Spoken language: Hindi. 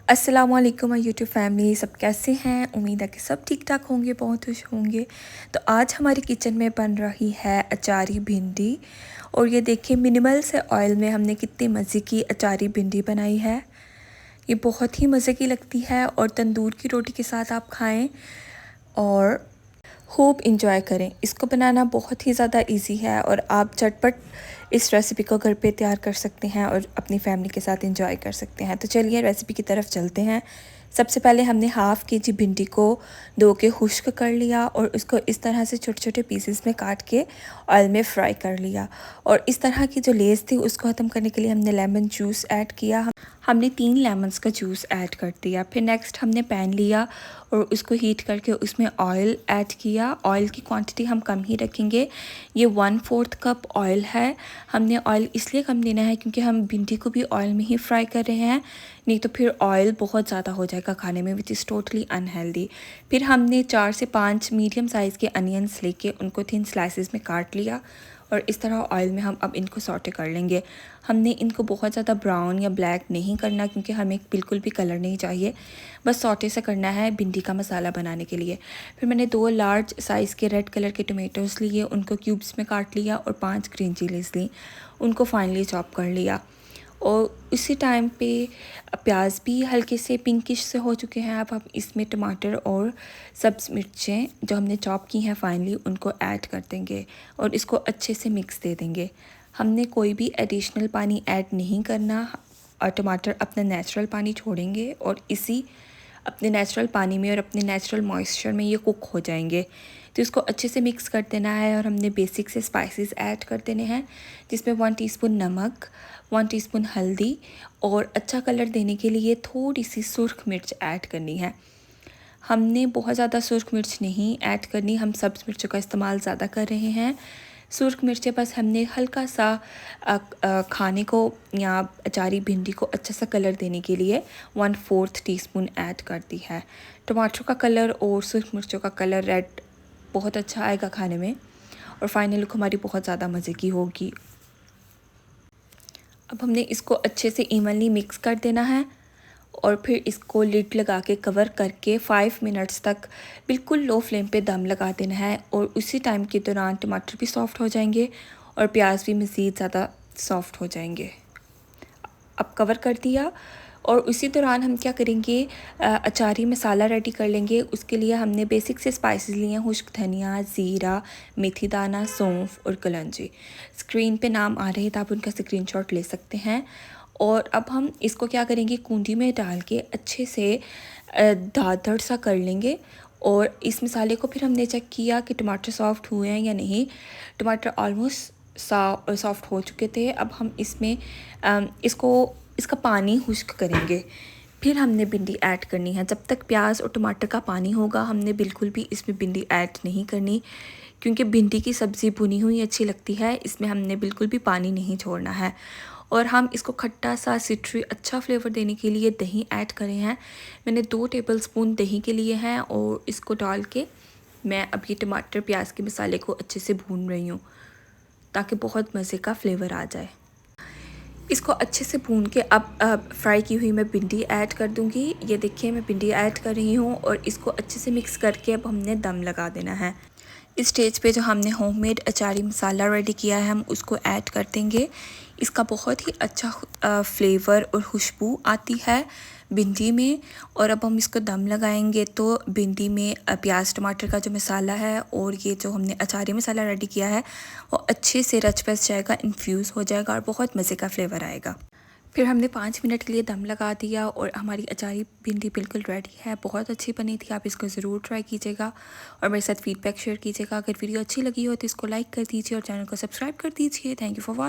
अस्सलाम वालेकुम माय यूट्यूब फैमिली, सब कैसे हैं। उम्मीद है कि सब ठीक ठाक होंगे, बहुत खुश होंगे। तो आज हमारी किचन में बन रही है अचारी भिंडी। और ये देखिए मिनिमल से ऑयल में हमने कितनी मज़े की अचारी भिंडी बनाई है। ये बहुत ही मज़े की लगती है और तंदूर की रोटी के साथ आप खाएं और खूब इंजॉय करें। इसको बनाना बहुत ही ज़्यादा इजी है और आप झटपट इस रेसिपी को घर पे तैयार कर सकते हैं और अपनी फैमिली के साथ इंजॉय कर सकते हैं। तो चलिए रेसिपी की तरफ चलते हैं। सबसे पहले हमने हाफ़ केजी भिंडी को धो के खुश्क कर लिया और उसको इस तरह से छोटे छोटे पीसेस में काट के ऑयल में फ्राई कर लिया। और इस तरह की जो लेस थी उसको ख़त्म करने के लिए हमने लेमन जूस ऐड किया। हमने 3 लेमन्स का जूस ऐड कर दिया। फिर नेक्स्ट हमने पैन लिया और उसको हीट करके उसमें ऑयल ऐड किया। ऑयल की क्वांटिटी हम कम ही रखेंगे। ये 1/4 कप ऑयल है। हमने ऑयल इसलिए कम लेना है क्योंकि हम भिंडी को भी ऑयल में ही फ्राई कर रहे हैं, नहीं तो फिर ऑयल बहुत ज़्यादा हो जाएगा खाने में, विच इज़ टोटली अनहेल्दी। फिर हमने 4 से 5 मीडियम साइज़ के अनियंस लेके उनको थिन स्लाइसेस में काट लिया और इस तरह ऑयल में हम अब इनको सॉटे कर लेंगे। हमने इनको बहुत ज़्यादा ब्राउन या ब्लैक नहीं करना क्योंकि हमें बिल्कुल भी कलर नहीं चाहिए, बस सॉटे से करना है भिंडी का मसाला बनाने के लिए। फिर मैंने 2 लार्ज साइज़ के रेड कलर के टमाटोज़ लिए, उनको क्यूब्स में काट लिया और 5 ग्रीन चिलीज़ ली, उनको फाइनली चॉप कर लिया। और उसी टाइम पे प्याज भी हल्के से पिंकिश से हो चुके हैं। अब हम इसमें टमाटर और सब्ज़ मिर्चें जो हमने चॉप की हैं फाइनली उनको ऐड कर देंगे और इसको अच्छे से मिक्स दे देंगे। हमने कोई भी एडिशनल पानी ऐड नहीं करना और टमाटर अपना नेचुरल पानी छोड़ेंगे और इसी अपने नेचुरल पानी में और अपने नेचुरल मॉइस्चर में ये कुक हो जाएंगे। तो इसको अच्छे से मिक्स कर देना है और हमने बेसिक से स्पाइसेस ऐड कर देने हैं, जिसमें 1 टीस्पून नमक, 1 टीस्पून हल्दी और अच्छा कलर देने के लिए थोड़ी सी सुर्ख मिर्च ऐड करनी है। हमने बहुत ज़्यादा सुर्ख मिर्च नहीं ऐड करनी, हम सब्ज़ मिर्चों का इस्तेमाल ज़्यादा कर रहे हैं। सुर्ख मिर्चें बस हमने हल्का सा खाने को या अचारी भिंडी को अच्छा सा कलर देने के लिए 1/4 टीस्पून ऐड कर दी है। टमाटर का कलर और सुर्ख मिर्चों का कलर रेड बहुत अच्छा आएगा खाने में और फाइनल लुक हमारी बहुत ज़्यादा मज़े की होगी। अब हमने इसको अच्छे से इवनली मिक्स कर देना है और फिर इसको लिड लगा के कवर करके 5 मिनट्स तक बिल्कुल लो फ्लेम पे दम लगा देना है। और उसी टाइम के दौरान टमाटर भी सॉफ़्ट हो जाएंगे और प्याज भी मज़ीद ज़्यादा सॉफ़्ट हो जाएंगे। अब कवर कर दिया और उसी दौरान हम क्या करेंगे, अचारी मसाला रेडी कर लेंगे। उसके लिए हमने बेसिक से स्पाइसेस लिए हैं, खुश्क धनिया, ज़ीरा, मेथी दाना, सौंफ और कलौंजी। स्क्रीन पे नाम आ रहे थे, आप उनका स्क्रीनशॉट ले सकते हैं। और अब हम इसको क्या करेंगे, कूंडी में डाल के अच्छे से दादड़ सा कर लेंगे। और इस मसाले को फिर हमने चेक किया कि टमाटर सॉफ़्ट हुए हैं या नहीं। टमाटर ऑलमोस्ट सॉफ़्ट हो चुके थे। अब हम इसमें इसका पानी खुश्क करेंगे। फिर हमने भिंडी ऐड करनी है। जब तक प्याज और टमाटर का पानी होगा हमने बिल्कुल भी इसमें भिंडी ऐड नहीं करनी, क्योंकि भिंडी की सब्ज़ी भुनी हुई अच्छी लगती है, इसमें हमने बिल्कुल भी पानी नहीं छोड़ना है। और हम इसको खट्टा सा सिट्री अच्छा फ्लेवर देने के लिए दही ऐड करें हैं। मैंने 2 टेबलस्पून दही के लिए हैं और इसको डाल के मैं अब ये टमाटर प्याज के मसाले को अच्छे से भून रही हूँ ताकि बहुत मज़े का फ्लेवर आ जाए। इसको अच्छे से भून के अब फ्राई की हुई मैं भिंडी ऐड कर दूंगी। ये देखिए मैं भिंडी ऐड कर रही हूँ और इसको अच्छे से मिक्स करके अब हमने दम लगा देना है। इस स्टेज पे जो हमने होममेड अचारी मसाला रेडी किया है हम उसको ऐड कर देंगे। इसका बहुत ही अच्छा फ्लेवर और खुशबू आती है भिंडी में। और अब हम इसको दम लगाएंगे तो भिंडी में प्याज टमाटर का जो मसाला है और ये जो हमने अचारी मसाला रेडी किया है वो अच्छे से रच बस जाएगा, इन्फ्यूज़ हो जाएगा और बहुत मज़े का फ्लेवर आएगा। फिर हमने 5 मिनट के लिए दम लगा दिया और हमारी अचारी भिंडी बिल्कुल रेडी है। बहुत अच्छी बनी थी, आप इसको ज़रूर ट्राई कीजिएगा और मेरे साथ फीडबैक शेयर कीजिएगा। अगर वीडियो अच्छी लगी हो तो इसको लाइक कर दीजिए और चैनल को सब्सक्राइब कर दीजिए। Thank you for watching.